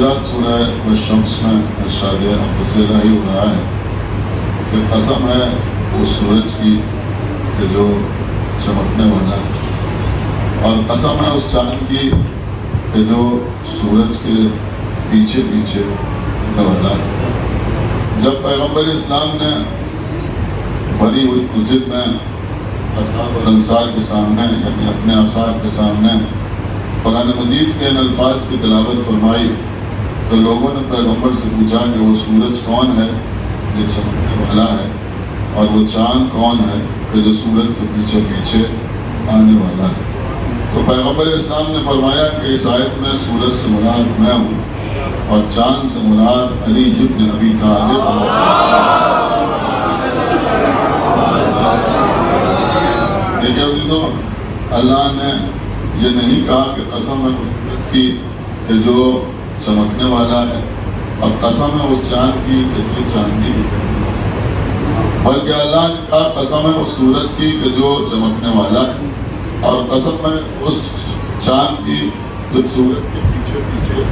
حضرات سورہ والشمس میں ارشاد اقدس الہی ہو رہا ہے کہ قسم ہے اس سورج کی کہ جو چمکنے والا ہے، اور قسم ہے اس چاند کی کہ جو سورج کے پیچھے پیچھے ہونے والا ہے۔ جب پیغمبر اسلام نے بھری ہوئی مسجد میں اصحاب الانصار کے سامنے یعنی اپنے اصحاب کے سامنے قرآن مجید کے ان الفاظ کی تلاوت فرمائی تو لوگوں نے پیغمبر سے پوچھا کہ وہ سورج کون ہے جو چمکنے والا ہے، اور وہ چاند کون ہے کہ جو سورج کے پیچھے پیچھے آنے والا ہے۔ تو پیغمبر اسلام نے فرمایا کہ اس آیت میں سورج سے مراد میں ہوں اور چاند سے مراد علی ابن ابی طالب علیہ السلام۔ دیکھیں عزیزو، اللہ نے یہ نہیں کہا کہ قسم ہے سورج کی کہ جو چمکنے والا ہے، اور قسم ہے اس چاند کی کہ جو چاندنی بھی، بلکہ اللہ نے کہا قسم ہے اس سورج کی کہ جو چمکنے والا ہے، اور قسم ہے اس چاند کی جو سورج کے پیچھے پیچھے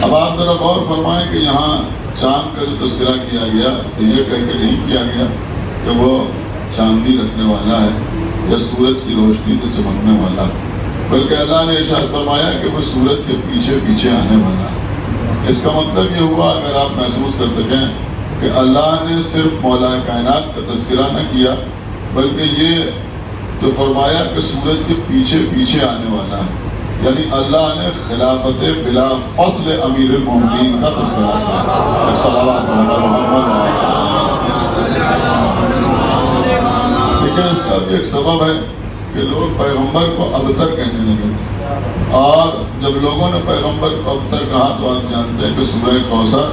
اب آپ ذرا غور فرمائیں کہ یہاں چاند کا جو تذکرہ کیا گیا تو یہ کہہ کے نہیں کیا گیا کہ وہ چاندنی رکھنے والا ہے یا سورج کی روشنی سے چمکنے والا ہے، بلکہ اللہ نے ارشاد فرمایا کہ وہ سورج کے پیچھے پیچھے آنے والا ہے۔ اس کا مطلب یہ ہوا، اگر آپ محسوس کر سکیں، کہ اللہ نے صرف مولا کائنات کا تذکرہ نہ کیا بلکہ یہ جو فرمایا کہ سورج کے پیچھے پیچھے آنے والا ہے، یعنی اللہ نے خلافت بلا فصل امیر المومنین کا تذکرہ کیا۔ صلوات محمد۔ لیکن اس کا بھی ایک سبب ہے کہ لوگ پیغمبر کو ابتر کہنے لگے تھے، اور جب لوگوں نے پیغمبر کو ابتر کہا تو آپ جانتے ہیں کہ سورہ کوثر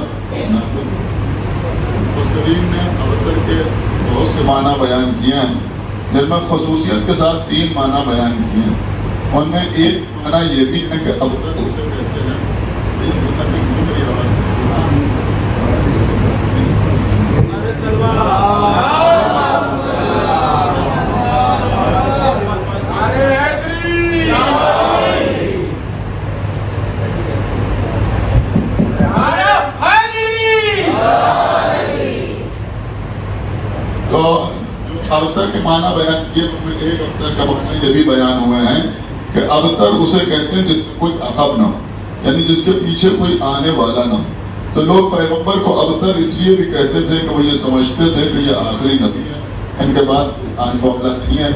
مفسرین نے ابتر کے بہت سے معنی بیان کیے ہیں، جن میں خصوصیت کے ساتھ 3 معنی بیان کیے ہیں۔ ان میں ایک معنی یہ بھی ہے کہ ابتر اسے کہتے ہیں تو ابتر کے معنی بیان کیے، ان میں ایک ابتر کا معنی یہ بھی بیان ہوئے ہیں کہ ابتر اسے کہتے ہیں جس میں کوئی عقب نہ ہو، یعنی جس کے پیچھے کوئی آنے والا نہ ہو۔ تو لوگ پیغمبر کو ابتر اس لیے بھی کہتے تھے کہ وہ یہ سمجھتے تھے کہ یہ آخری نبی ہے، ان کے بعد آنے والا نہیں ہے،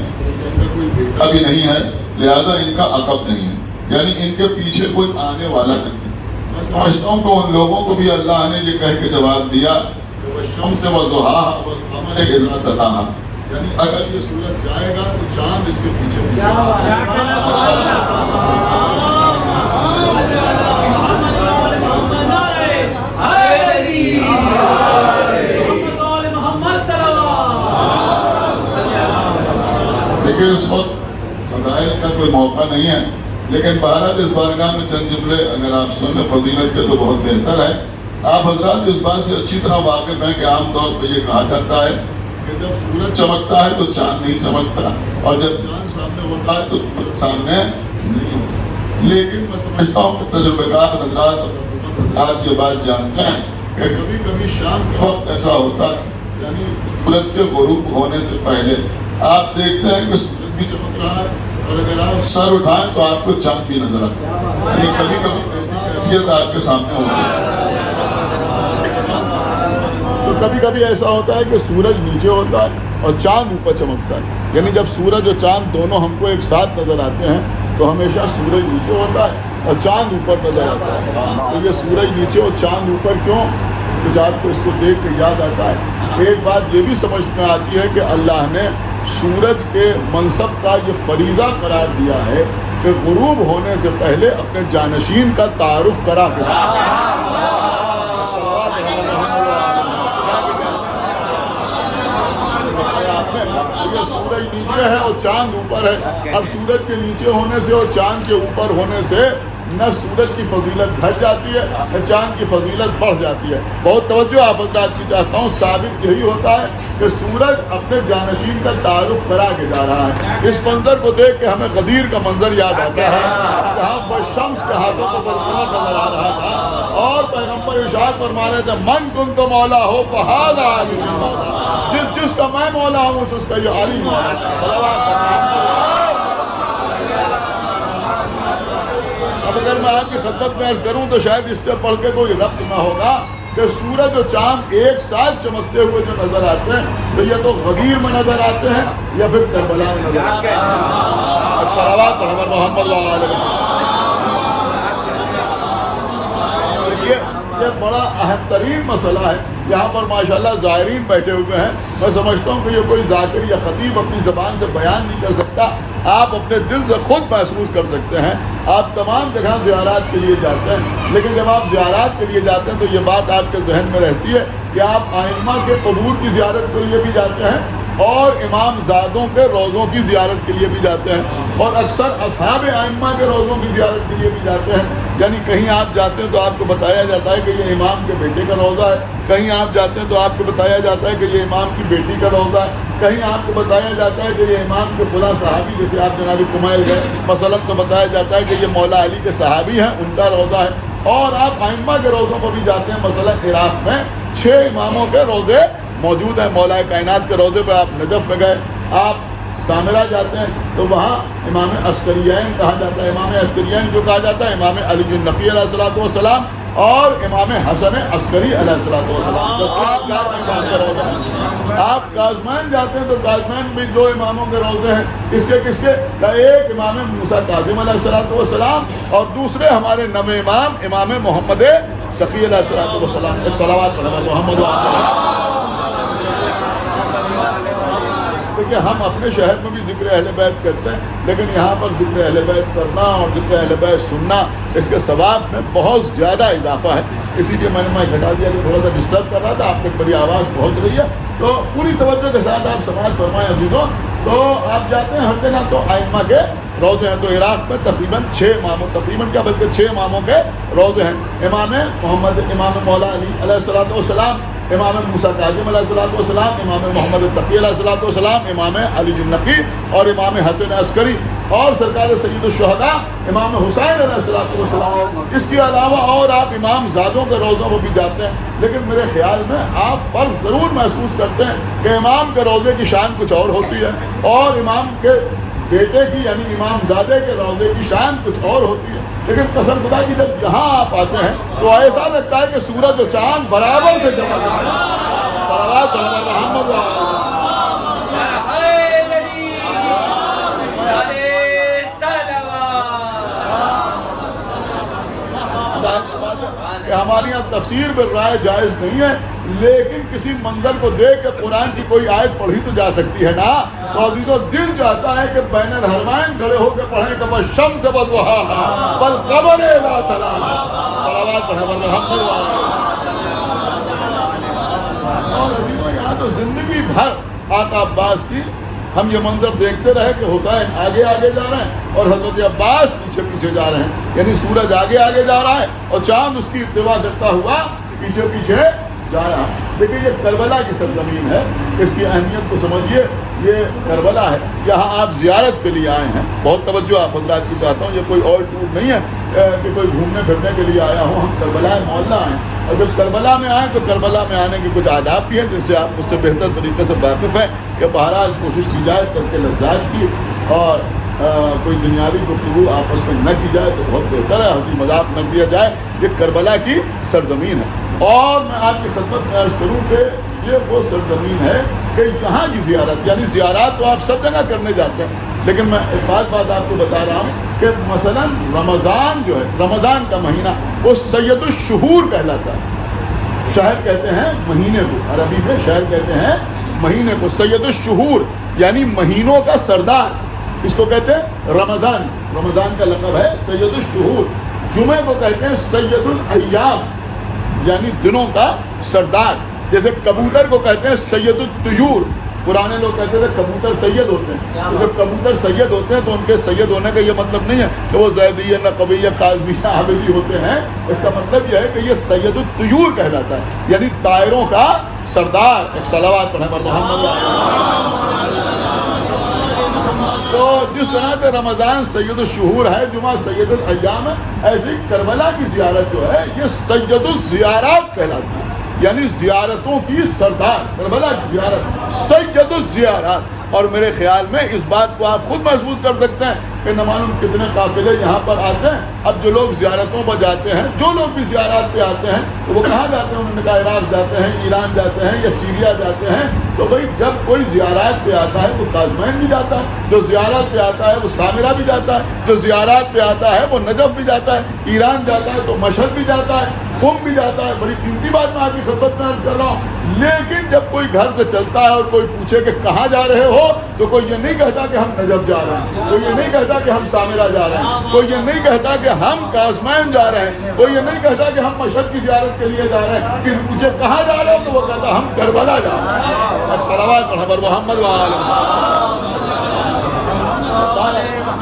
ابھی نہیں ہے، لہذا ان کا عقب نہیں ہے، یعنی ان کے پیچھے کوئی آنے والا نہیں ہے۔ میں سمجھتا ہوں کہ ان لوگوں کو بھی اللہ نے یہ کہہ کے جواب دیا کہ والشمس وضحاہا والقمر اذا تلاہا، یعنی اگر یہ سورج جائے گا تو چاند اس کے پیچھے دیکھیں اس وقت فضائل کا کوئی موقع نہیں ہے، لیکن بہرحال اس بارگاہ میں چند جملے اگر آپ سنیں فضیلت کے تو بہت بہتر ہے۔ آپ حضرات اس بات سے اچھی طرح واقف ہیں کہ عام طور پہ یہ کہا جاتا ہے کہ جب سورج چمکتا ہے تو چاند نہیں چمکتا، اور جب چاند سامنے ہوتا ہے تو سورج سامنے نہیں ہوتا۔ لیکن میں سمجھتا ہوں کہ تجربہ کار حضرات آج یہ بات جانتے ہیں کہ کبھی کبھی شام کے وقت ایسا ہوتا ہے، یعنی سورج کے غروب ہونے سے پہلے آپ دیکھتے ہیں کہ سورج بھی چمک رہا ہے، اور اگر آپ سر اٹھائیں تو آپ کو چاند بھی نظر آتا ہے، یعنی کبھی کبھی ایسی کیفیت آپ کے سامنے ہوتی ہے۔ تو کبھی کبھی ایسا ہوتا ہے کہ سورج نیچے ہوتا ہے اور چاند اوپر چمکتا ہے، یعنی جب سورج اور چاند دونوں ہم کو ایک ساتھ نظر آتے ہیں تو ہمیشہ سورج نیچے ہوتا ہے اور چاند اوپر نظر آتا ہے۔ تو یہ سورج نیچے اور چاند اوپر کیوں؟ کچھ آپ کو اس کو دیکھ کے یاد آتا ہے۔ ایک بات یہ بھی سمجھ میں آتی ہے کہ اللہ نے سورج کے منصب کا یہ فریضہ قرار دیا ہے کہ غروب ہونے سے پہلے اپنے جانشین کا تعارف کرا کے سورج نیچے ہے اور چاند اوپر ہے۔ اب سورج کے نیچے ہونے سے اور چاند کے اوپر ہونے سے نہ سورج کی فضیلت گھٹ جاتی ہے نہ چاند کی فضیلت بڑھ جاتی ہے۔ بہت توجہ آپ حضرات سے چاہتا ہوں، ثابت یہی ہوتا ہے کہ سورج اپنے جانشین کا تعارف کرا کے جا رہا ہے۔ اس منظر کو دیکھ کے ہمیں غدیر کا منظر یاد آتا ہے، جہاں وہ شمس کے ہاتھوں کو برقرار نظر آ رہا تھا اور پیغمبر ارشاد فرما رہے تھے من کنت مولا ہو فہذا علی مولا، جس کا میں مولا ہوں اس کا یہ علی مولا ہے۔ صلوات۔ اب اگر میں آپ کی خدمت میں عرض کروں تو شاید اس سے پڑھ کے کوئی ربط نہ ہوگا کہ سورج اور چاند ایک ساتھ چمکتے ہوئے جو نظر آتے ہیں تو یہ تو غدیر میں نظر آتے ہیں یا پھر کربلا میں نظر آتے ہیں۔ صلوات پر محمد علیہ۔ یہ بڑا اہم ترین مسئلہ ہے، یہاں پر ماشاءاللہ زائرین بیٹھے ہوئے ہیں، میں سمجھتا ہوں کہ یہ کوئی ذاکر یا خطیب اپنی زبان سے بیان نہیں کر سکتا، آپ اپنے دل سے خود محسوس کر سکتے ہیں۔ آپ تمام جگہ زیارات کے لیے جاتے ہیں، لیکن جب آپ زیارات کے لیے جاتے ہیں تو یہ بات آپ کے ذہن میں رہتی ہے کہ آپ ائمہ کے قبور کی زیارت کے لیے بھی جاتے ہیں اور امام زادوں کے روضوں کی زیارت کے لیے بھی جاتے ہیں، اور اکثر اصحاب ائمہ کے روضوں کی زیارت کے لیے بھی جاتے ہیں۔ یعنی کہیں آپ جاتے ہیں تو آپ کو بتایا جاتا ہے کہ یہ امام کے بیٹے کا روضہ ہے، کہیں آپ جاتے ہیں تو آپ کو بتایا جاتا ہے کہ یہ امام کی بیٹی کا روضہ ہے، کہیں آپ کو بتایا جاتا ہے کہ یہ امام کے فلاں صحابی، جیسے آپ جناب کمائل گئے مثلاً تو بتایا جاتا ہے کہ یہ مولا علی کے صحابی ہیں، ان کا روضہ ہے۔ اور آپ ائمہ کے روضوں پر بھی جاتے ہیں، مثلاً عراق میں 6 اماموں کے روضے موجود ہیں۔ مولا کائنات کے روضے پہ آپ نجف میں گئے، آپ سامرا جاتے ہیں تو وہاں امام عسکریین کہا جاتا ہے، امام عسکریین جو کہا جاتا ہے امام علی النقی علیہ الصلوۃ والسلام اور امام حسن عسکری علیہ الصلوۃ والسلام۔ آپ کاظمین جاتے ہیں تو کاظمین بھی 2 اماموں کے روضے ہیں، کس کے ایک امام موسیٰ کاظم علیہ الصلوۃ والسلام اور دوسرے ہمارے نویں امام محمد تقی علیہ الصلوۃ والسلام۔ ایک صلوات پڑھیں محمد وعلیہ۔ کہ ہم اپنے شہر میں بھی ذکر اہل بیت کرتے ہیں، لیکن یہاں پر ذکر اہل بیت کرنا اور ذکر اہل بیت سننا اس کے ثواب میں بہت زیادہ اضافہ ہے۔ اسی لیے میں نے مائک ہٹا دیا کہ تھوڑا سا ڈسٹرب کر رہا تھا، آپ تک بڑی آواز پہنچ رہی ہے تو پوری توجہ کے ساتھ آپ سماعت فرمائیں عزیزوں۔ تو آپ جاتے ہیں ہر جگہ تو ائمہ کے روضے ہیں، تو عراق میں تقریباً 6 اماموں، تقریباً کیا بلکہ 6 اماموں کے روضے ہیں۔ امام محمد، امام مولا علی علیہ الصلوۃ والسلام، امام موسیٰ کاظم علیہ الصلوۃ والسلام، امام محمد تقی علیہ الصلوۃ والسلام، امام علی النقی اور امام حسن عسکری اور سرکار سید الشہداء امام حسین علیہ الصلوۃ والسلام۔ اس کے علاوہ اور آپ امام زادوں کے روضوں کو بھی جاتے ہیں، لیکن میرے خیال میں آپ فرق ضرور محسوس کرتے ہیں کہ امام کے روضے کی شان کچھ اور ہوتی ہے اور امام کے بیٹے کی یعنی امام زادے کے روضے کی شان کچھ اور ہوتی ہے۔ لیکن قسم خدا کی جب یہاں آپ آتے ہیں تو ایسا لگتا ہے کہ سورج و چاند برابر سے چمک رہے ہیں۔ صلوات محمد کہ ہمارے یہاں تفسیر بالرائے جائز نہیں ہے، لیکن کسی منظر کو دیکھ کے قرآن کی کوئی آیت پڑھی تو جا سکتی ہے نا۔ تو عزیزو دل چاہتا ہے کہ بین الحرمین کھڑے ہو کے پڑھیں کہ والشمس وضحاہا والقمر اذا تلاہا۔ صلوات پڑھیں محمد اور عزیزو یہاں تو زندگی بھر آقا عباس کی ہم یہ منظر دیکھتے رہے کہ حسین آگے آگے جا رہے ہیں اور حضرت عباس پیچھے پیچھے جا رہے ہیں، یعنی سورج آگے آگے جا رہا ہے اور چاند اس کی اتباع کرتا ہوا پیچھے پیچھے جا رہا ہے۔ لیکن یہ کربلا کی سرزمین ہے، اس کی اہمیت کو سمجھیے، یہ کربلا ہے، یہاں آپ زیارت کے لیے آئے ہیں۔ بہت توجہ آپ حضرات کی چاہتا ہوں، یہ کوئی اور ٹور نہیں ہے کہ کوئی گھومنے پھرنے کے لیے آیا ہوں، ہم کربلا معلّہ آئے ہیں اور جب کربلا میں آئیں تو کربلا میں آنے کے کچھ آداب بھی ہیں جن سے آپ اس سے بہتر طریقے سے واقف ہیں کہ بہرحال کوشش کی جائے کر کے لذات کی اور کوئی دنیاوی گفتگو آپس میں نہ کی جائے تو بہت بہتر ہے، ہنسی مذاق نہ کیا جائے۔ یہ کربلا کی سرزمین ہے اور میں آپ کی خدمت میں عرض کروں کہ یہ وہ سرزمین ہے کہ یہاں کی زیارت، یعنی زیارات تو آپ سب جگہ کرنے جاتے ہیں، لیکن میں ایک بات آپ کو بتا رہا ہوں کہ مثلا رمضان جو ہے، رمضان کا مہینہ وہ سید الشہور کہلاتا ہے۔ شہر کہتے ہیں مہینے کو، عربی میں شہر کہتے ہیں مہینے کو، سید الشہور یعنی مہینوں کا سردار، اس کو کہتے ہیں رمضان۔ رمضان کا لقب ہے سید الشہور۔ جمعے کو کہتے ہیں سید الایام یعنی دنوں کا سردار، جیسے کبوتر کو کہتے ہیں سید الطیور، پرانے لوگ کہتے تھے کبوتر سید ہوتے ہیں، تو جب کبوتر سید ہوتے ہیں تو ان کے سید ہونے کا یہ مطلب نہیں ہے کہ وہ زیدیہ نقبیہ قاظمیہ عابدی ہوتے ہیں، اس کا مطلب یہ ہے کہ یہ سید الطیور کہلاتا ہے، یعنی طائروں کا سردار۔ ایک صلوات پڑھیں بر محمد۔ تو جس طرح سے رمضان سید الشہور ہے، جمعہ سید الایام ہے، ایسی کربلا کی زیارت جو ہے یہ سید الزیارات کہلاتی ہے، یعنی زیارتوں کی سردار، کربلا کی زیارت سید الزیارات۔ اور میرے خیال میں اس بات کو آپ خود محسوس کر سکتے ہیں کہ نہ معلوم کتنے قافلے یہاں پر آتے ہیں۔ اب جو لوگ زیارتوں پر جاتے ہیں، جو لوگ بھی زیارات پہ آتے ہیں، تو وہ کہاں جاتے ہیں؟ انہوں نے کہا عراق جاتے ہیں، ایران جاتے ہیں یا سیریا جاتے ہیں۔ تو بھائی جب کوئی زیارات پہ آتا ہے وہ قازمین بھی جاتا ہے، جو زیارت پہ آتا ہے وہ سامرہ بھی جاتا ہے، جو زیارات پہ آتا ہے وہ نجف بھی جاتا ہے، ایران جاتا ہے تو مشہد بھی جاتا ہے، قم بھی جاتا ہے۔ بڑی قیمتی بات میں آپ کی خدمت میں عرض کر رہا ہوں۔ لیکن جب کوئی گھر سے چلتا ہے اور کوئی پوچھے کہ کہاں جا رہے ہو، تو کوئی یہ نہیں کہتا کہ ہم نجف جا رہے ہیں، کوئی یہ نہیں کہتا کہ ہم سامرہ جا رہے ہیں، کوئی یہ نہیں کہتا کہ ہم قازمین جا رہے ہیں، کوئی یہ نہیں کہتا کہ ہم مشہد کی زیارت کے لیے جا رہے ہیں۔ کسی پوچھے کہاں جا رہے ہو تو وہ کہتا ہم کربلا جا رہے ہیں۔ صلوات پڑھیں بر محمد وآلہ۔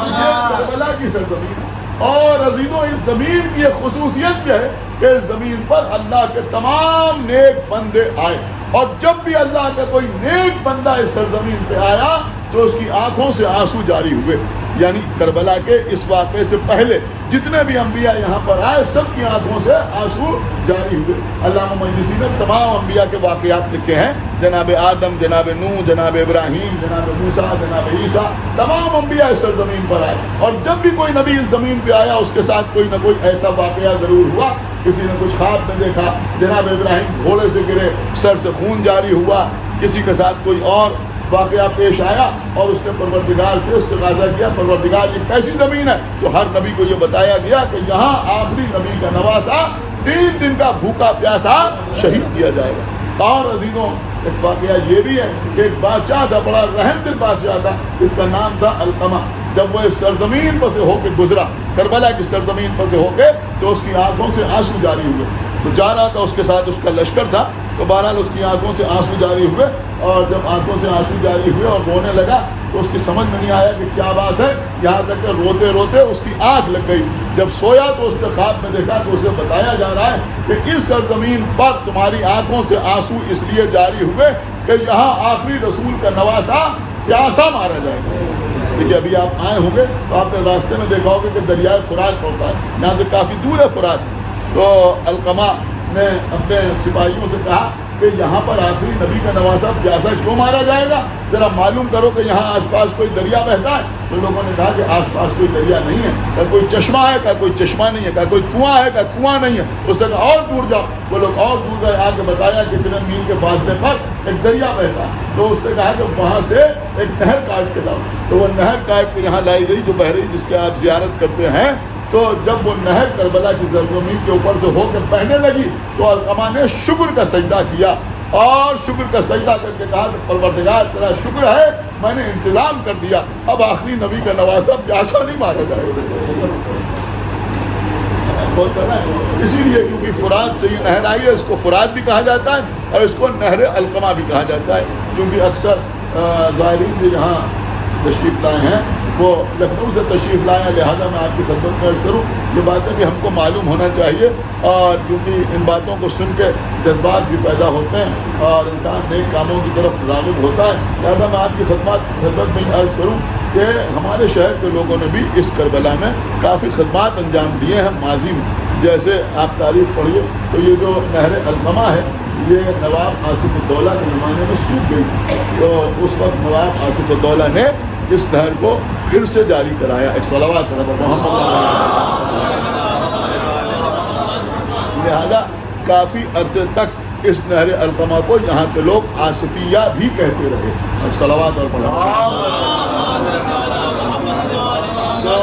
یہ کربلا کی سرزمین ہے، اور عزیزوں اس زمین کی ایک خصوصیت یہ ہے کہ اس زمین پر اللہ کے تمام نیک بندے آئے، اور جب بھی اللہ کا کوئی نیک بندہ اس سرزمین پہ آیا تو اس کی آنکھوں سے آنسو جاری ہوئے۔ یعنی کربلا کے اس واقعے سے پہلے جتنے بھی انبیاء یہاں پر آئے سب کی آنکھوں سے آنسو جاری ہوئے۔ علامہ مجلسی نے تمام انبیاء کے واقعات لکھے ہیں، جناب آدم، جناب نوح، جناب ابراہیم، جناب موسیٰ، جناب عیسیٰ، تمام انبیاء اس سرزمین پر آئے، اور جب بھی کوئی نبی اس زمین پہ آیا اس کے ساتھ کوئی نہ کوئی ایسا واقعہ ضرور ہوا۔ کسی نے کچھ خواب میں دیکھا، جناب ابراہیم گھوڑے سے گرے، سر سے خون جاری ہوا، کسی کے ساتھ کوئی اور واقعہ پیش آیا اور اس نے پروردگار سے استغاثہ کیا، پروردگار یہ کیسی زمین ہے؟ تو ہر نبی کو یہ بتایا گیا کہ یہاں آخری نبی کا نواسا 3 دن کا بھوکا پیاسا شہید کیا جائے گا۔ اور عزیزوں ایک واقعہ یہ بھی ہے کہ ایک بادشاہ تھا، بڑا رحم دل بادشاہ تھا، اس کا نام تھا القمہ۔ جب وہ اس سرزمین پر سے ہو کے گزرا، کربلا کی سرزمین پر سے ہو کے، تو اس کی آنکھوں سے آنسو جاری ہوئے۔ تو جا رہا تھا، اس کے ساتھ اس کا لشکر تھا، تو بہرحال اس کی آنکھوں سے آنسو جاری ہوئے، اور جب آنکھوں سے آنسو جاری ہوئے اور رونے لگا تو اس کی سمجھ میں نہیں آیا کہ کیا بات ہے، یہاں تک کہ روتے روتے اس کی آنکھ لگ گئی۔ جب سویا تو اس نے خواب میں دیکھا تو اسے بتایا جا رہا ہے کہ اس سرزمین پر تمہاری آنکھوں سے آنسو اس لیے جاری ہوئے کہ یہاں آخری رسول کا نواسا پیاسا مارا جائے گا۔ دیکھیے ابھی آپ آئے ہوں گے تو آپ نے راستے میں دیکھا ہوگا کہ دریائے فرات پڑتا ہے، یہاں سے کافی دور ہے فرات۔ تو القمہ نے اپنے سپاہیوں سے کہا کہ یہاں پر آخری نبی کا نواسا پیاسا کیوں مارا جائے گا؟ ذرا معلوم کرو کہ یہاں آس پاس کوئی دریا بہتا ہے۔ تو لوگوں نے کہا کہ آس پاس کوئی دریا نہیں ہے، کہا کوئی چشمہ ہے، کہا کوئی چشمہ نہیں ہے، کہا کوئی کنواں ہے، کہا کنواں نہیں ہے۔ اس نے کہا اور دور جاؤ، وہ لوگ اور دور گئے، آ کے بتایا کہ اتنے میل کے فاصلے پر ایک دریا بہتا ہے۔ تو اس نے کہا کہ وہاں سے ایک نہر کاٹ کے لاؤ۔ تو وہ نہر کاٹ کے یہاں لائی گئی جو بحری جس کے آپ زیارت کرتے ہیں۔ تو جب وہ نہر کربلا کی سرزمین کے اوپر سے ہو کے بہنے لگی تو القمہ نے شکر کا سجدہ کیا، اور شکر کا سجدہ کر کے کہا کہ پروردگار تیرا شکر ہے، میں نے انتظام کر دیا، اب آخری نبی کا نواسا پیاسا نہیں مارا جائے گا۔ اسی لیے کیونکہ فرات سے یہ نہر آئی ہے، اس کو فرات بھی کہا جاتا ہے اور اس کو نہر القمہ بھی کہا جاتا ہے، کیونکہ اکثر زائرین جو یہاں تشریف لائے ہیں وہ لکھنؤ سے تشریف لائے ہیں، لہٰذا میں آپ کی خدمت میں عرض کروں یہ باتیں بھی ہم کو معلوم ہونا چاہیے، اور کیونکہ ان باتوں کو سن کے جذبات بھی پیدا ہوتے ہیں اور انسان نئے کاموں کی طرف راغب ہوتا ہے۔ لہٰذا میں آپ کی خدمت میں عرض کروں کہ ہمارے شہر کے لوگوں نے بھی اس کربلا میں کافی خدمات انجام دیے ہیں ماضی میں۔ جیسے آپ تاریخ پڑھیے تو یہ جو نہر القمہ ہے یہ نواب آصف الدولہ کے زمانے میں سوکھ گئی، تو اس وقت نواب آصف الدولہ نے اس نہر کو پھر سے جاری کرایا۔ ایک صلوات محمد۔ لہذا کافی عرصے تک اس نہر القمہ کو یہاں کے لوگ آصفیہ بھی کہتے رہے۔ ایک صلوات اور تو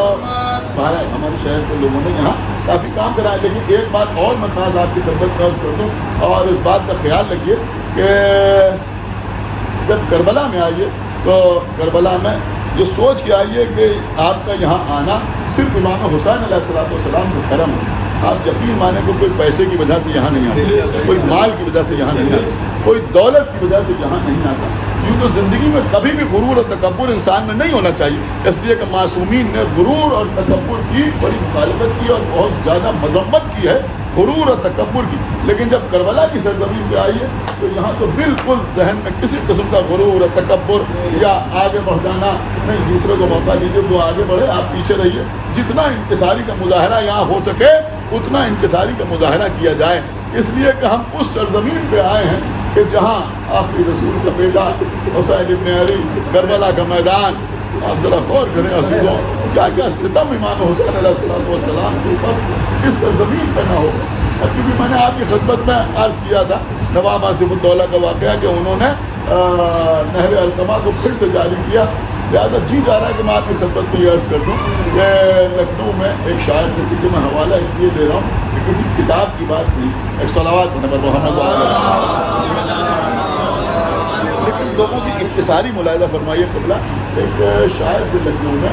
ہمارے شہر کے لوگوں نے یہاں کافی کام کرایا۔ لیکن ایک بات اور میں خاص آپ کی خدمت میں عرض کر دوں، اور اس بات کا خیال رکھیے کہ جب کربلا میں آئیے تو کربلا میں یہ سوچ کے آئیے کہ آپ کا یہاں آنا صرف امام حسین علیہ السلام کا کرم ہے۔ آپ یقین مانیں کہ کوئی پیسے کی وجہ سے یہاں نہیں آتا، کوئی مال کی وجہ سے یہاں نہیں آتا، کوئی دولت کی وجہ سے یہاں نہیں آتا، یوں تو زندگی میں کبھی بھی غرور اور تکبر انسان میں نہیں ہونا چاہیے، اس لیے کہ معصومین نے غرور اور تکبر کی بڑی مخالفت کی اور بہت زیادہ مذمت کی ہے غرور اور تکبر کی. لیکن جب کربلا کی سرزمین پہ آئی ہے تو یہاں تو بالکل ذہن میں کسی قسم کا غرور اور تکبر یا آگے بڑھ جانا نہیں. دوسرے کو موقع دیجیے وہ آگے بڑھے، آپ پیچھے رہیے. جتنا انکساری کا مظاہرہ یہاں ہو سکے اتنا انکساری کا مظاہرہ کیا جائے، اس لیے کہ ہم اس سرزمین پہ آئے ہیں کہ جہاں آخری رسول کا بیٹا حسین ابن علی، کربلا کا میدان. آپ ذرا غور کریں عزیزوں، کیا کیا ستم امام حسین علیہ السلام کے اوپر اس سرزمین پہ نہ ہو. اور کیونکہ میں نے آپ کی خدمت میں عرض کیا تھا نواب آصف الدولہ کا واقعہ کہ انہوں نے نہر القمہ کو پھر سے جاری کیا، لہٰذا جی جا رہا ہے کہ میں آپ کی خدمت میں یہ عرض کر دوں کہ لکھنؤ میں ایک شاعر تھے کہ میں حوالہ اس لیے دے رہا ہوں کہ کسی کتاب کی بات نہیں، ایک صلوات پڑھنے پر محمد لیکن لوگوں کی انکساری ملاحظہ فرمائیے قبلہ. ایک شاعر تھے لکھنؤ میں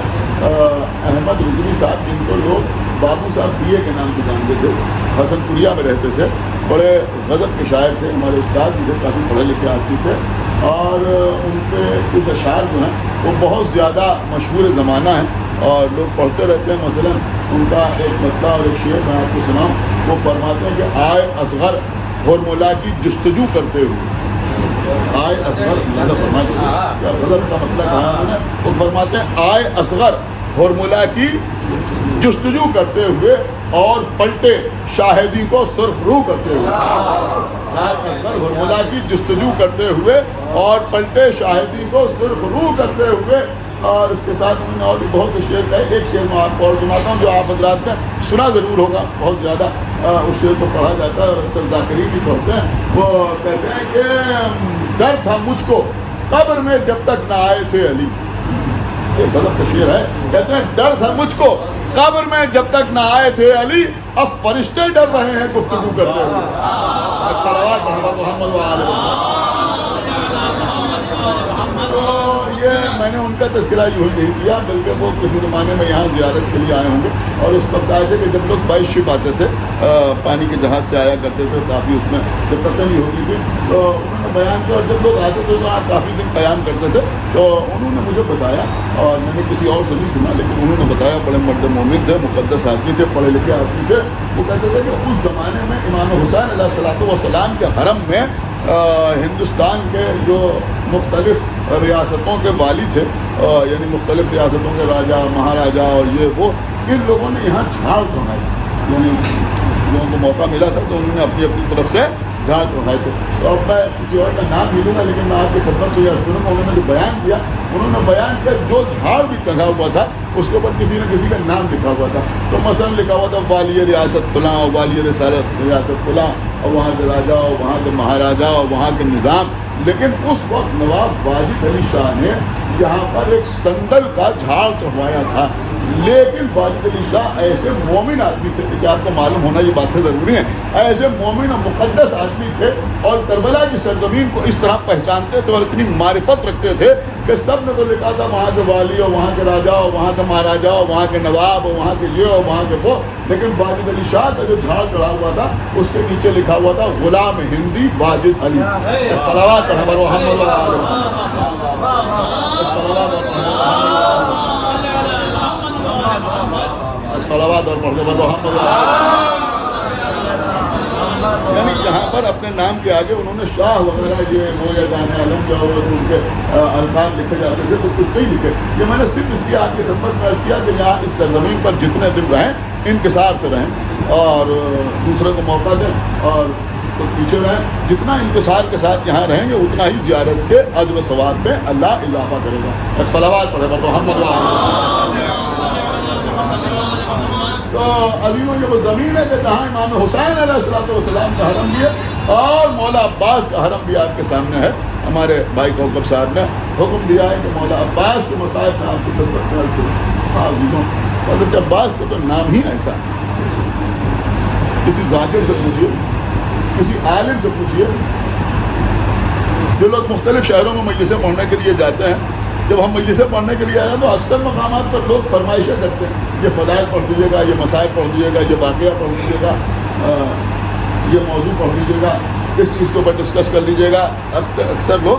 احمد رضوی صاحب، جن کو لوگ بابو صاحب بی اے کے نام سے جانتے تھے، حسن پوریا میں رہتے تھے. بڑے غضب کے شاعر تھے، ہمارے استاد بھی تھے، کافی پڑھے لکھے آدمی تھے. اور ان کے کچھ اشعار جو ہیں وہ بہت زیادہ مشہور زمانہ ہیں اور لوگ پڑھتے رہتے ہیں. مثلا ان کا ایک مطلع اور ایک شعر میں آپ کو سناؤں. وہ فرماتے ہیں کہ آئے اصغر ہرملا کی جستجو کرتے ہوئے، آئے اصغر غضب کا مطلب کہا انہوں نے. وہ فرماتے ہیں آئے اصغر ہرملا کی جستجو کرتے ہوئے اور پلٹے شاہدی کو سرخ رو کرتے ہوئے. آئے اصغر ہرملا کی جستجو کرتے ہوئے اور پلٹے شاہدی کو سرخ رو کرتے ہوئے. اور اس کے ساتھ انہوں نے اور بھی بہت سے شعر کہے. ایک شعر میں آپ کو اور سناتا ہوں جو آپ حضرات نے سنا ضرور ہوگا، بہت زیادہ اس شعر کو پڑھا جاتا ہے اور اکثر ذاکرین بھی پڑھتے ہیں. وہ کہتے ہیں کہ ڈر تھا مجھ کو قبر میں جب تک نہ آئے تھے علی. یہ غلط کا شعر ہے. کہتے ہیں ڈر تھا مجھ کو قبر میں جب تک نہ آئے تھے علی، اب فرشتے ڈر رہے ہیں گفتگو کرتے ہوئے. صلوات محمد وآلہ. یہ میں نے ان کا تذکرہ یوں نہیں کیا، بلکہ وہ کسی زمانے میں یہاں زیارت کے لیے آئے ہوں گے اور اس وقت آئے تھے کہ جب لوگ 22 شپ آتے تھے، پانی کے جہاز سے آیا کرتے تھے، کافی اس میں جب تبدیلی ہوتی تھی تو انہوں نے بیان کیا. اور جب لوگ آتے تھے تو آپ کافی دن قیام کرتے تھے. تو انہوں نے مجھے بتایا، اور میں نے کسی اور سے نہیں سنا لیکن انہوں نے بتایا، بڑے مرد مومن تھے، مقدس آدمی تھے، پڑھے لکھے آدمی تھے. وہ کہتے تھے کہ اس زمانے میں امام حسین علیہ السلام کے حرم میں ہندوستان کے جو مختلف ریاستوں کے والی تھے، یعنی مختلف ریاستوں کے راجا مہاراجا اور یہ وہ، ان لوگوں نے یہاں جھاڑ چڑھائی. یعنی لوگوں کو موقع ملا تھا تو انہوں نے اپنی اپنی طرف سے جھاڑ چڑھائے تھے. تو اب میں کسی اور کا نام نہیں لوں گا لیکن میں آپ کی خدمت سے یہ عرض کروں گا، انہوں نے جو بیان کیا، انہوں نے بیان کیا جو جھاڑ بھی چڑھا ہوا تھا اس کے اوپر کسی نہ کسی کا نام لکھا ہوا تھا. تو مثلا لکھا ہوا تھا والی ریاست فلاں اور والی ریاست فلاں اور وہاں کے راجا اور وہاں کے مہاراجا اور وہاں کے نظام. لیکن اس وقت نواب واجد علی شاہ نے یہاں پر ایک سندل کا جھاڑ چڑھوایا تھا. لیکن واجد علی شاہ ایسے مومن آدمی تھے کہ آپ کو معلوم ہونا یہ بات سے ضروری ہے، ایسے مومن اور مقدس آدمی تھے اور کربلا کی سرزمین کو اس طرح پہچانتے تھے اور اتنی معرفت رکھتے تھے کہ سب نے تو لکھا تھا وہاں کے والی اور وہاں کے راجا اور وہاں کے مہاراجا اور وہاں کے نواب اور وہاں کے یہ اور وہاں کے وہ. لیکن واجد علی شاہ کا جو جھاڑ چڑھا ہوا تھا اس کے نیچے لکھا ہوا تھا غلام ہندی واجد علی. صلوات محمد صلوات اور محمد. یعنی یہاں پر اپنے نام کے آگے انہوں نے شاہ وغیرہ یہ ہو یا جان عالم جو ان کے القاب لکھے جاتے تھے تو کچھ نہیں لکھے. یہ میں نے صرف اس لیے آپ کی خدمت میں عرض کیا کہ یہاں اس سرزمین پر جتنے دن رہیں انکسار سے رہیں اور دوسرے کو موقع دیں اور پیچھے رہیں. جتنا انکسار کے ساتھ یہاں رہیں گے اتنا ہی زیارت کے اجر و ثواب میں اللہ اضافہ کرے گا. ایک صلوات پڑھے گا محمد. تو علیوں یہ وہ زمین ہے کہ جہاں امام حسین علیہ السلام کا حرم بھی ہے اور مولا عباس کا حرم بھی آپ کے سامنے ہے. ہمارے بھائی کوکب صاحب نے حکم دیا ہے کہ مولا عباس کے مصائب میں آپ کی خدمت میں حضرت عباس کا تو نام ہی ایسا. کسی ذاکر سے پوچھیے، کسی عالم سے پوچھیے. جو لوگ مختلف شہروں میں مجلسیں پڑھنے کے لیے جاتے ہیں، جب ہم مجلسیں پڑھنے کے لیے آئے تو اکثر مقامات پر لوگ فرمائشیں کرتے ہیں، یہ فضائل پڑھ دیجیے گا، یہ مسائل پڑھ دیجیے گا، یہ واقعہ پڑھ دیجیے گا، یہ موضوع پڑھ لیجیے گا، اس چیز کے اوپر ڈسکس کر لیجیے گا. اکثر لوگ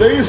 23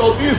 34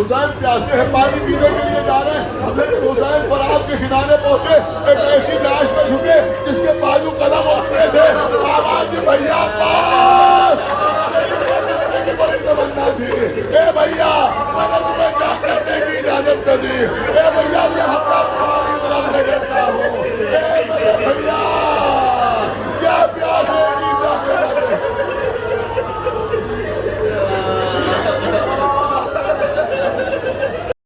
حسین پیاسے ہیں پانی پینے کے لیے جا رہے ہیں لیکن حسین فرات کے کنارے پہنچے ایک ایسی لاش پہ جھکے جس کے بازو قلم اٹھتے تھے آواز بھیا پاس بڑی تمنا تھی اے بھیا میں نے تمہیں کیا کرنے کی اجازت کر دی